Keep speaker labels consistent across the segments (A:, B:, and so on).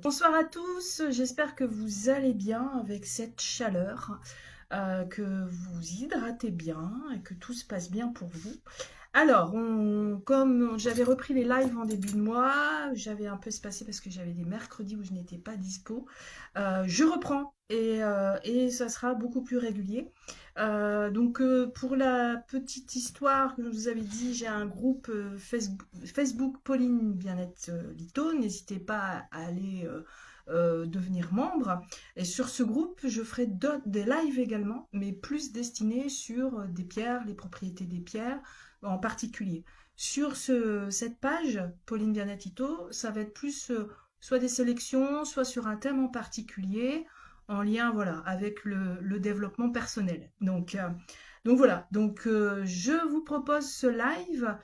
A: Bonsoir à tous, j'espère que vous allez bien avec cette chaleur, que vous hydratez bien et que tout se passe bien pour vous. Alors, comme j'avais repris les lives en début de mois, j'avais un peu espacé parce que j'avais des mercredis où je n'étais pas dispo. Je reprends et ça sera beaucoup plus régulier. Pour la petite histoire que je vous avais dit, j'ai un groupe Facebook Pauline Bien-être Lito. N'hésitez pas à aller devenir membre. Et sur ce groupe, je ferai des lives également, mais plus destinés sur des pierres, les propriétés des pierres en particulier. Sur cette page, Pauline Bianatito, ça va être plus soit des sélections, soit sur un thème en particulier, en lien voilà, avec le développement personnel. Donc voilà, je vous propose ce live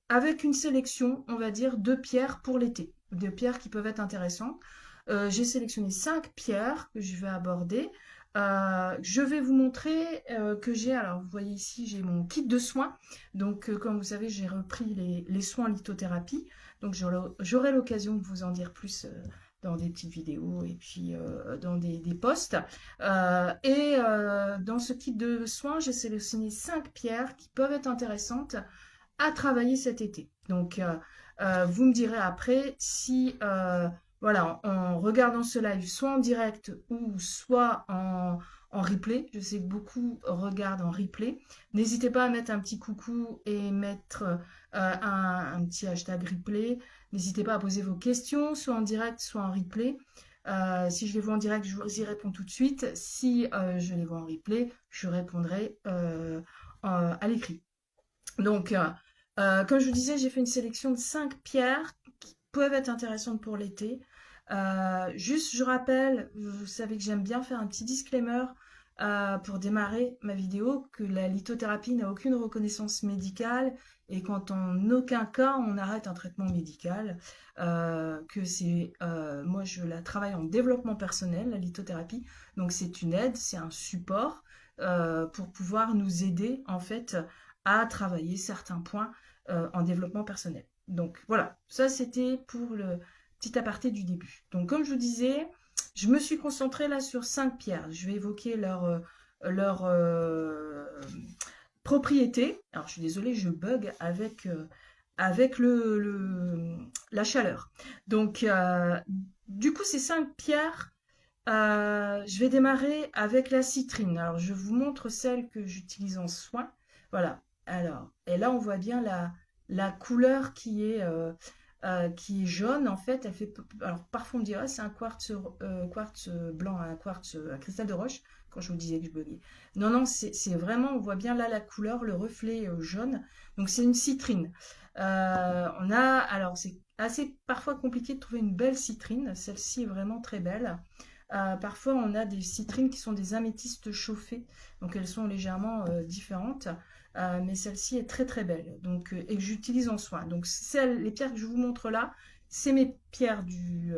A: avec une sélection, on va dire, de pierres pour l'été, de pierres qui peuvent être intéressantes. J'ai sélectionné 5 pierres que je vais aborder. Je vais vous montrer que j'ai, alors vous voyez ici, j'ai mon kit de soins. Comme vous savez, j'ai repris les soins lithothérapie. Donc, j'aurai l'occasion de vous en dire plus dans des petites vidéos et puis dans des posts. Dans ce kit de soins, j'ai sélectionné 5 pierres qui peuvent être intéressantes à travailler cet été. Vous me direz après si voilà, en regardant ce live, soit en direct ou soit en replay. Je sais que beaucoup regardent en replay. N'hésitez pas à mettre un petit coucou et mettre un petit hashtag replay. N'hésitez pas à poser vos questions, soit en direct, soit en replay. Si je les vois en direct, je vous y réponds tout de suite. Si je les vois en replay, je répondrai à l'écrit. Comme je vous disais, j'ai fait une sélection de 5 pierres qui peuvent être intéressantes pour l'été. Juste, je rappelle, vous savez que j'aime bien faire un petit disclaimer pour démarrer ma vidéo, que la lithothérapie n'a aucune reconnaissance médicale et qu'en aucun cas on arrête un traitement médical. Moi je la travaille en développement personnel, la lithothérapie, donc c'est une aide, c'est un support pour pouvoir nous aider en fait à travailler certains points en développement personnel. Donc voilà, ça c'était pour le petit aparté du début. Donc comme je vous disais, je me suis concentrée là sur 5 pierres. Je vais évoquer leur propriétés. Alors je suis désolée, je bug avec la chaleur. Donc du coup ces 5 pierres, je vais démarrer avec la citrine. Alors, je vous montre celle que j'utilise en soin. Voilà. Alors, et là, on voit bien la couleur qui est jaune. En fait, alors, parfois, on dirait c'est un quartz blanc, un quartz à cristal de roche, quand je vous disais que je buguais. Non, non, c'est vraiment, on voit bien là la couleur, le reflet jaune. Donc, c'est une citrine. Alors, c'est assez parfois compliqué de trouver une belle citrine. Celle-ci est vraiment très belle. Parfois, on a des citrines qui sont des améthystes chauffés, donc elles sont légèrement différentes, mais celle-ci est très très belle, et que j'utilise en soin. Donc les pierres que je vous montre là, c'est mes pierres du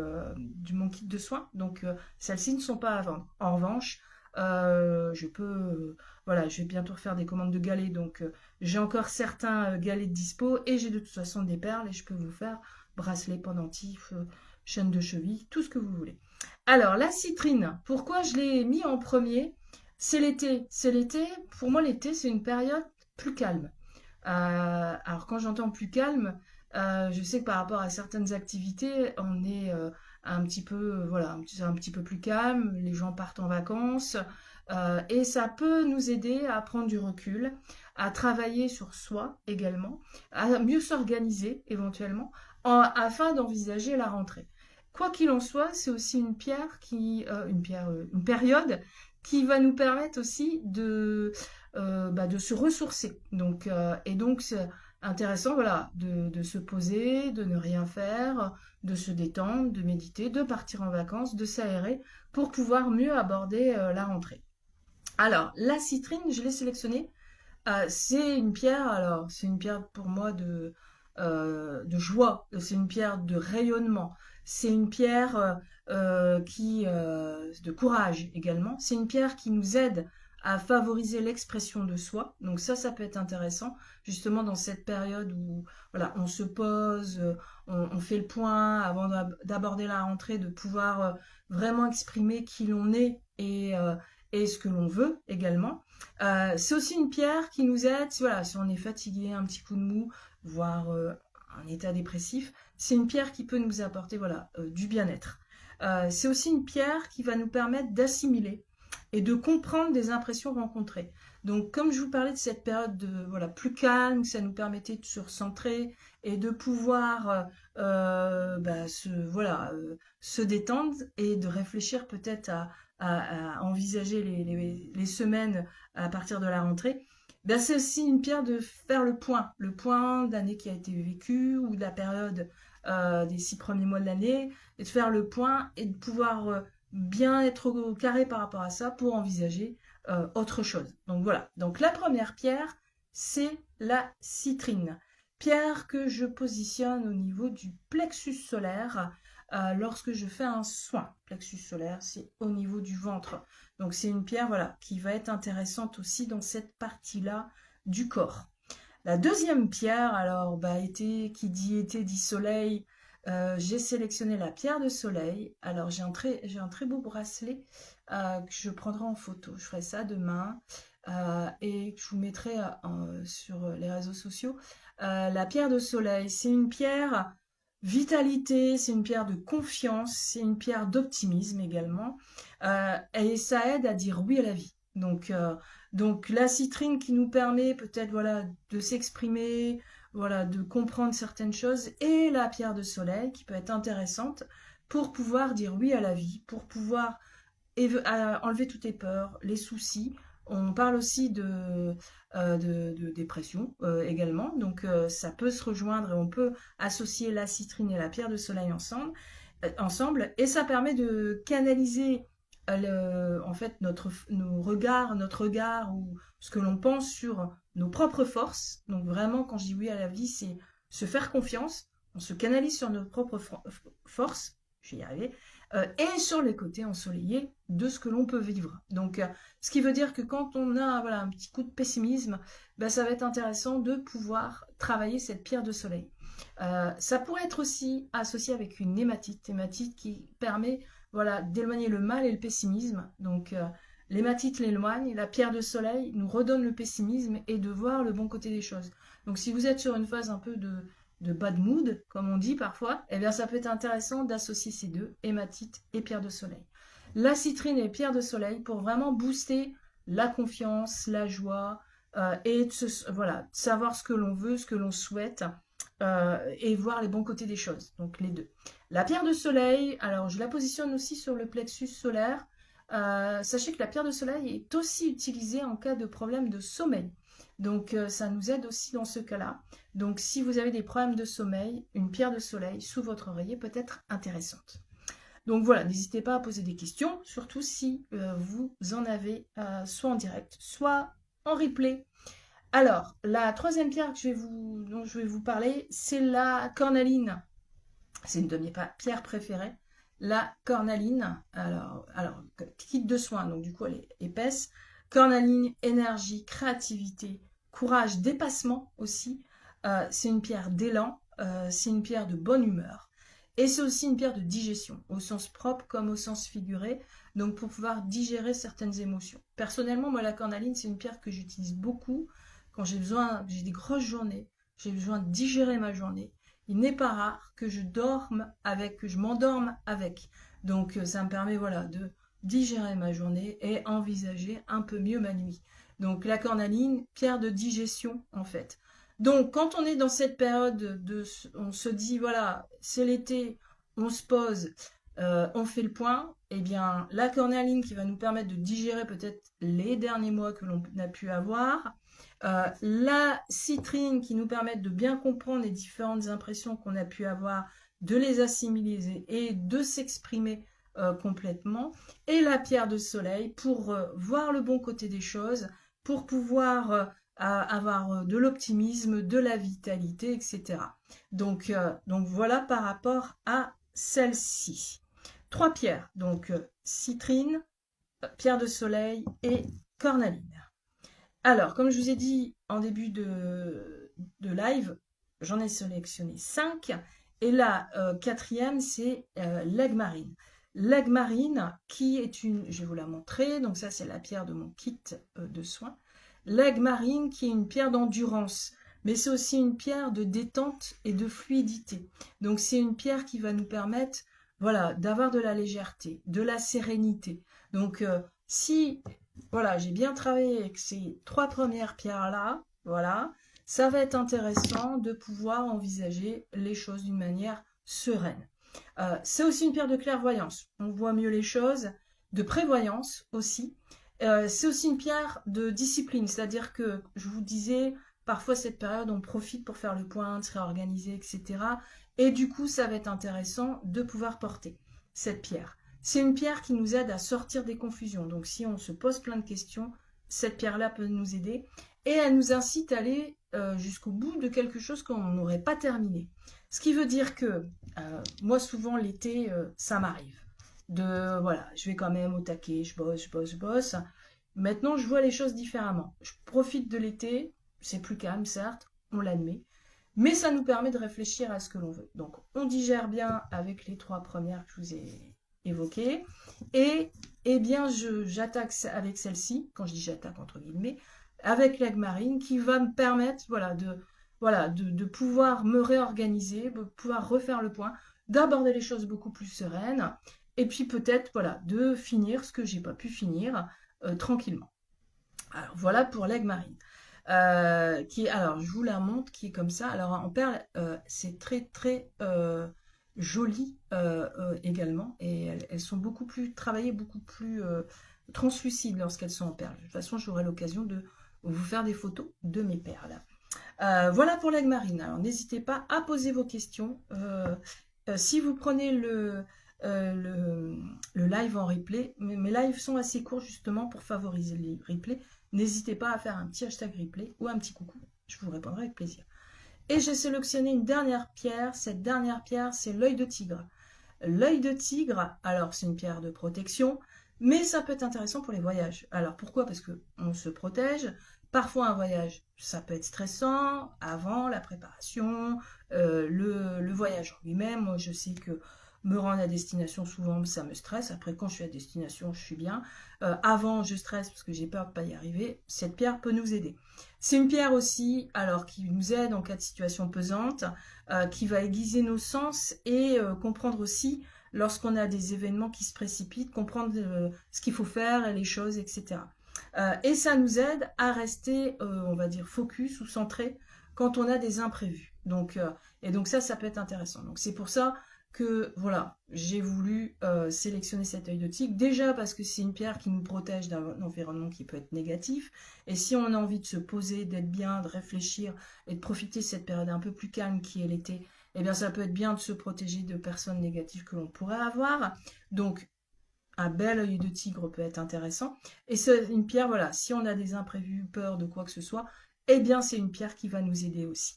A: mon kit de soin, celles-ci ne sont pas à vendre. En revanche, voilà, je vais bientôt refaire des commandes de galets, j'ai encore certains galets de dispo et j'ai de toute façon des perles et je peux vous faire bracelet, pendentif, chaîne de cheville, tout ce que vous voulez. Alors, la citrine, pourquoi je l'ai mis en premier? C'est l'été. C'est l'été. Pour moi, l'été, c'est une période plus calme. Alors, quand j'entends plus calme, je sais que par rapport à certaines activités, on est un petit peu, voilà, un petit peu plus calme. Les gens partent en vacances. Et ça peut nous aider à prendre du recul, à travailler sur soi également, à mieux s'organiser éventuellement, afin d'envisager la rentrée. Quoi qu'il en soit, c'est aussi une période qui va nous permettre aussi de se ressourcer. C'est intéressant, voilà, de se poser, de ne rien faire, de se détendre, de méditer, de partir en vacances, de s'aérer pour pouvoir mieux aborder la rentrée. Alors, la citrine, je l'ai sélectionnée. C'est une pierre pour moi de joie, c'est une pierre de rayonnement, c'est une pierre de courage également. C'est une pierre qui nous aide à favoriser l'expression de soi. Donc ça peut être intéressant, justement dans cette période où voilà, on se pose, on fait le point avant d'aborder la rentrée, de pouvoir vraiment exprimer qui l'on est et ce que l'on veut également. C'est aussi une pierre qui nous aide, voilà, si on est fatigué, un petit coup de mou, voire un état dépressif, c'est une pierre qui peut nous apporter voilà, du bien-être. C'est aussi une pierre qui va nous permettre d'assimiler et de comprendre des impressions rencontrées. Donc, comme je vous parlais de cette période de, voilà, plus calme, ça nous permettait de se recentrer et de pouvoir se détendre et de réfléchir peut-être à envisager les semaines à partir de la rentrée. Ben, c'est aussi une pierre de faire le point d'année qui a été vécue ou de la période des 6 premiers mois de l'année, et de faire le point et de pouvoir bien être au carré par rapport à ça pour envisager autre chose. Donc voilà, donc la première pierre, c'est la citrine. Pierre que je positionne au niveau du plexus solaire lorsque je fais un soin. Plexus solaire, c'est au niveau du ventre. Donc c'est une pierre voilà, qui va être intéressante aussi dans cette partie-là du corps. La deuxième pierre, alors, qui dit été dit soleil, j'ai sélectionné la pierre de soleil. Alors, j'ai un très beau bracelet que je prendrai en photo. Je ferai ça demain et que je vous mettrai sur les réseaux sociaux. La pierre de soleil, c'est une pierre vitalité, c'est une pierre de confiance, c'est une pierre d'optimisme également. Et ça aide à dire oui à la vie. Donc la citrine qui nous permet peut-être voilà de s'exprimer, voilà de comprendre certaines choses, et la pierre de soleil qui peut être intéressante pour pouvoir dire oui à la vie, pour pouvoir enlever toutes les peurs, les soucis. On parle aussi de dépression également, donc ça peut se rejoindre et on peut associer la citrine et la pierre de soleil ensemble et ça permet de canaliser en fait notre regard ou ce que l'on pense sur nos propres forces. Donc vraiment, quand je dis oui à la vie, c'est se faire confiance, on se canalise sur nos propres forces, je vais y arriver, et sur les côtés ensoleillés de ce que l'on peut vivre. Donc, ce qui veut dire que quand on a voilà, un petit coup de pessimisme, ça va être intéressant de pouvoir travailler cette pierre de soleil. Ça pourrait être aussi associé avec une hématite qui permet voilà, d'éloigner le mal et le pessimisme. Donc, l'hématite l'éloigne, la pierre de soleil nous redonne le pessimisme et de voir le bon côté des choses. Donc, si vous êtes sur une phase un peu de bad mood, comme on dit parfois, eh bien ça peut être intéressant d'associer ces deux, hématite et pierre de soleil. La citrine et pierre de soleil pour vraiment booster la confiance, la joie et voilà, savoir ce que l'on veut, ce que l'on souhaite et voir les bons côtés des choses. Donc les deux. La pierre de soleil, alors je la positionne aussi sur le plexus solaire. Sachez que la pierre de soleil est aussi utilisée en cas de problème de sommeil. Donc ça nous aide aussi dans ce cas-là. Donc si vous avez des problèmes de sommeil, une pierre de soleil sous votre oreiller peut être intéressante. Donc voilà, n'hésitez pas à poser des questions, surtout si vous en avez soit en direct, soit en replay. Alors, la troisième pierre dont je vais vous parler, c'est la cornaline. C'est une de mes pierres préférées. La cornaline, alors kit de soins, donc du coup elle est épaisse. Cornaline, énergie, créativité, courage, dépassement aussi. C'est une pierre d'élan, c'est une pierre de bonne humeur. Et c'est aussi une pierre de digestion, au sens propre comme au sens figuré, donc pour pouvoir digérer certaines émotions. Personnellement, moi la cornaline, c'est une pierre que j'utilise beaucoup quand j'ai des grosses journées, j'ai besoin de digérer ma journée. Il n'est pas rare que je m'endorme avec. Donc ça me permet voilà de digérer ma journée et envisager un peu mieux ma nuit. Donc la cornaline, pierre de digestion en fait. Donc quand on est dans cette période on se dit voilà, c'est l'été, on se pose, on fait le point, eh bien la cornaline qui va nous permettre de digérer peut-être les derniers mois que l'on a pu avoir, la citrine qui nous permet de bien comprendre les différentes impressions qu'on a pu avoir, de les assimiler et de s'exprimer complètement, et la pierre de soleil pour voir le bon côté des choses, pour pouvoir avoir de l'optimisme, de la vitalité, etc. Donc voilà par rapport à celle-ci. 3 pierres, donc citrine, pierre de soleil et cornaline. Alors, comme je vous ai dit en début de live, j'en ai sélectionné 5. Et la quatrième, c'est l'aigue-marine. L'aigue-marine, qui est une, je vais vous la montrer, donc ça c'est la pierre de mon kit de soins. L'aigue-marine qui est une pierre d'endurance, mais c'est aussi une pierre de détente et de fluidité. Donc c'est une pierre qui va nous permettre, voilà, d'avoir de la légèreté, de la sérénité. Donc si, voilà, j'ai bien travaillé avec ces 3 premières pierres-là, voilà, ça va être intéressant de pouvoir envisager les choses d'une manière sereine. C'est aussi une pierre de clairvoyance, on voit mieux les choses, de prévoyance aussi. C'est aussi une pierre de discipline, c'est-à-dire que je vous disais, parfois cette période on profite pour faire le point, de se réorganiser, etc. Et du coup ça va être intéressant de pouvoir porter cette pierre. C'est une pierre qui nous aide à sortir des confusions, donc si on se pose plein de questions, cette pierre-là peut nous aider. Et elle nous incite à aller jusqu'au bout de quelque chose qu'on n'aurait pas terminé. Ce qui veut dire que moi, souvent, l'été, ça m'arrive. Voilà, je vais quand même au taquet, je bosse, je bosse, je bosse. Maintenant, je vois les choses différemment. Je profite de l'été, c'est plus calme, certes, on l'admet, mais ça nous permet de réfléchir à ce que l'on veut. Donc, on digère bien avec les 3 premières que je vous ai évoquées. Et, eh bien, j'attaque avec celle-ci, quand je dis j'attaque entre guillemets, avec l'aigle marine qui va me permettre de pouvoir me réorganiser, de pouvoir refaire le point, d'aborder les choses beaucoup plus sereines et puis peut-être voilà, de finir ce que j'ai pas pu finir tranquillement. Alors voilà pour l'aigle marine. Alors je vous la montre, qui est comme ça. Alors en perle, c'est très très joli également et elles sont beaucoup plus travaillées, beaucoup plus translucides lorsqu'elles sont en perles. De toute façon, j'aurai l'occasion de vous faire des photos de mes perles. Voilà pour l'aigle marine. Alors n'hésitez pas à poser vos questions. Si vous prenez le live en replay, mes lives sont assez courts justement pour favoriser les replays. N'hésitez pas à faire un petit hashtag replay ou un petit coucou. Je vous répondrai avec plaisir. Et j'ai sélectionné une dernière pierre. Cette dernière pierre, c'est l'œil de tigre. L'œil de tigre, alors c'est une pierre de protection, mais ça peut être intéressant pour les voyages. Alors pourquoi? Parce qu'on se protège. Parfois un voyage, ça peut être stressant, avant la préparation, le voyage en lui-même. Moi je sais que me rendre à destination, souvent ça me stresse. Après quand je suis à destination, je suis bien. Avant je stresse parce que j'ai peur de ne pas y arriver. Cette pierre peut nous aider. C'est une pierre aussi, alors qui nous aide en cas de situation pesante, qui va aiguiser nos sens et comprendre aussi lorsqu'on a des événements qui se précipitent, comprendre ce qu'il faut faire et les choses, etc. Et ça nous aide à rester, on va dire, focus ou centré quand on a des imprévus. Donc, et donc ça peut être intéressant. Donc c'est pour ça que voilà, j'ai voulu sélectionner cet œil de tigre. Déjà parce que c'est une pierre qui nous protège d'un environnement qui peut être négatif. Et si on a envie de se poser, d'être bien, de réfléchir et de profiter de cette période un peu plus calme qui est l'été, eh bien ça peut être bien de se protéger de personnes négatives que l'on pourrait avoir. Donc un bel œil de tigre peut être intéressant. Et c'est une pierre, voilà, si on a des imprévus, peur de quoi que ce soit, eh bien c'est une pierre qui va nous aider aussi.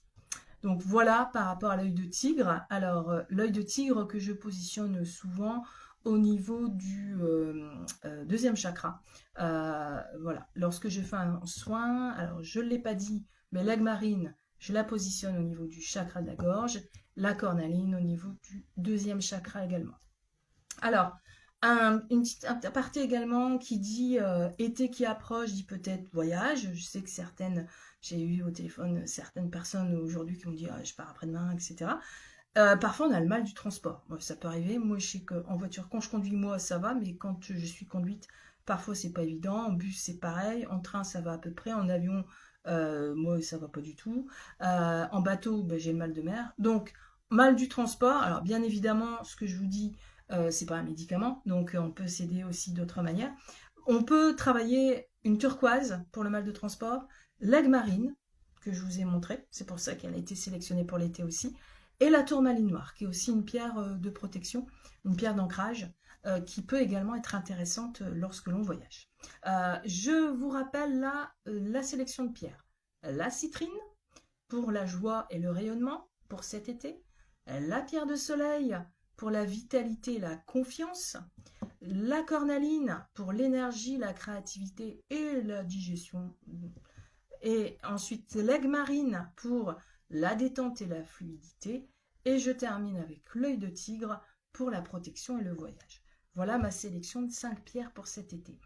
A: Donc voilà par rapport à l'œil de tigre. Alors l'œil de tigre que je positionne souvent au niveau du deuxième chakra. Voilà, lorsque je fais un soin, alors je ne l'ai pas dit, mais l'aigle marine, je la positionne au niveau du chakra de la gorge, la cornaline au niveau du deuxième chakra également. Alors, une petite aparté également qui dit été qui approche, dit peut-être voyage. Je sais que j'ai eu au téléphone certaines personnes aujourd'hui qui m'ont dit je pars après-demain, etc. Parfois on a le mal du transport. Moi, ça peut arriver. Moi je sais qu'en voiture, quand je conduis moi ça va, mais quand je suis conduite, parfois c'est pas évident. En bus c'est pareil, en train ça va à peu près, en avion moi ça va pas du tout. En bateau j'ai le mal de mer. Donc mal du transport. Alors bien évidemment ce que je vous dis, c'est pas un médicament, donc on peut s'aider aussi d'autres manières. On peut travailler une turquoise pour le mal de transport, l'aigle marine, que je vous ai montré, c'est pour ça qu'elle a été sélectionnée pour l'été aussi, et la tourmaline noire, qui est aussi une pierre de protection, une pierre d'ancrage, qui peut également être intéressante lorsque l'on voyage. Je vous rappelle là la sélection de pierres. La citrine, pour la joie et le rayonnement, pour cet été. La pierre de soleil, pour la vitalité et la confiance. la cornaline pour l'énergie, la créativité et la digestion. Et ensuite, l'aigle marine pour la détente et la fluidité. Et je termine avec l'œil de tigre pour la protection et le voyage. Voilà ma sélection de 5 pierres pour cet été.